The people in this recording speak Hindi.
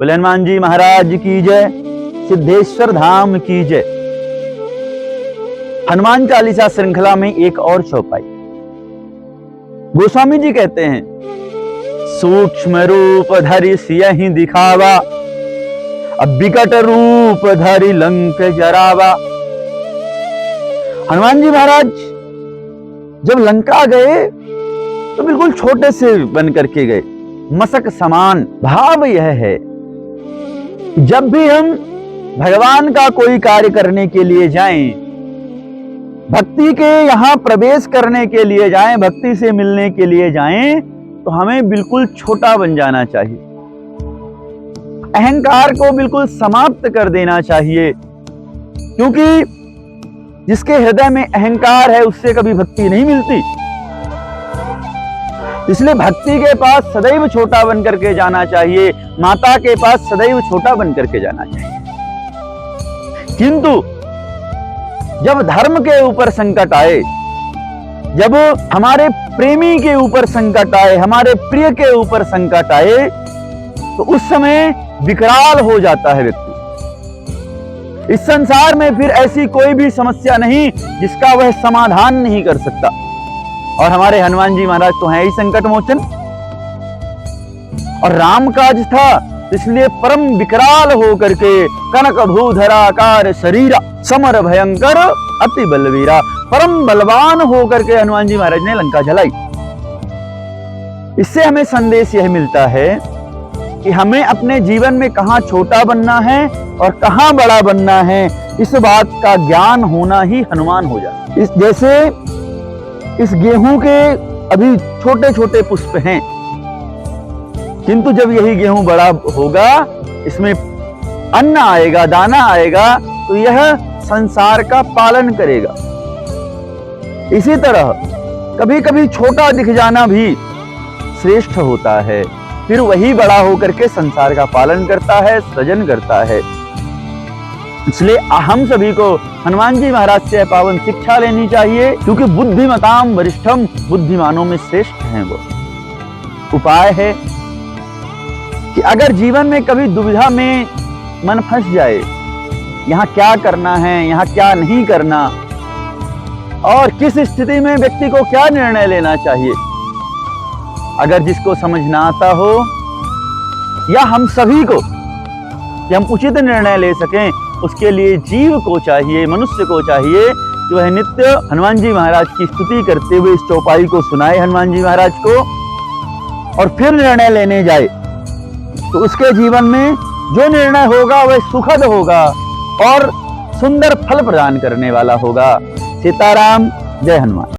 बोले हनुमान जी महाराज की जय, सिद्धेश्वर धाम की जय। हनुमान चालीसा श्रृंखला में एक और चौपाई। गोस्वामी जी कहते हैं, सूक्ष्म रूप धरि सियहि दिखावा, अब विकट रूप धरि लंक जरावा। हनुमान जी महाराज जब लंका गए तो बिल्कुल छोटे से बन करके गए, मशक समान। भाव यह है कि जब भी हम भगवान का कोई कार्य करने के लिए जाएं, भक्ति के यहां प्रवेश करने के लिए जाएं, भक्ति से मिलने के लिए जाएं, तो हमें बिल्कुल छोटा बन जाना चाहिए। अहंकार को बिल्कुल समाप्त कर देना चाहिए, क्योंकि जिसके हृदय में अहंकार है उससे कभी भक्ति नहीं मिलती। इसलिए भक्ति के पास सदैव छोटा बन करके जाना चाहिए, माता के पास सदैव छोटा बन करके जाना चाहिए। किंतु जब धर्म के ऊपर संकट आए, जब हमारे प्रेमी के ऊपर संकट आए, हमारे प्रिय के ऊपर संकट आए, तो उस समय विकराल हो जाता है व्यक्ति। इस संसार में फिर ऐसी कोई भी समस्या नहीं जिसका वह समाधान नहीं कर सकता। और हमारे हनुमान जी महाराज तो हैं ही संकट मोचन। और राम काज था, इसलिए परम विकराल होकर के कनक भूधराकार शरीरा, समर भयंकर अति बलवीरा, परम बलवान होकर के हनुमान जी महाराज ने लंका जलाई। इससे हमें संदेश यह मिलता है कि हमें अपने जीवन में कहां छोटा बनना है और कहां बड़ा बनना है, इस बात का ज्ञान होना ही हनुमान हो जाता है। जैसे इस गेहूं के अभी छोटे छोटे पुष्प हैं, किंतु जब यही गेहूं बड़ा होगा, इसमें अन्न आएगा, दाना आएगा, तो यह संसार का पालन करेगा। इसी तरह कभी कभी छोटा दिख जाना भी श्रेष्ठ होता है, फिर वही बड़ा होकर के संसार का पालन करता है, सृजन करता है। इसलिए हम सभी को हनुमान जी महाराज से पावन शिक्षा लेनी चाहिए, क्योंकि बुद्धिमताम वरिष्ठम, बुद्धिमानों में श्रेष्ठ हैं वो। उपाय है कि अगर जीवन में कभी दुविधा में मन फंस जाए, यहाँ क्या करना है, यहाँ क्या नहीं करना, और किस स्थिति में व्यक्ति को क्या निर्णय लेना चाहिए, अगर जिसको समझ ना आता हो, या हम सभी को कि हम उचित निर्णय ले सकें, उसके लिए जीव को चाहिए, मनुष्य को चाहिए कि वह नित्य हनुमान जी महाराज की स्तुति करते हुए इस चौपाई को सुनाए हनुमान जी महाराज को, और फिर निर्णय लेने जाए, तो उसके जीवन में जो निर्णय होगा वह सुखद होगा और सुंदर फल प्रदान करने वाला होगा। सीताराम, जय हनुमान।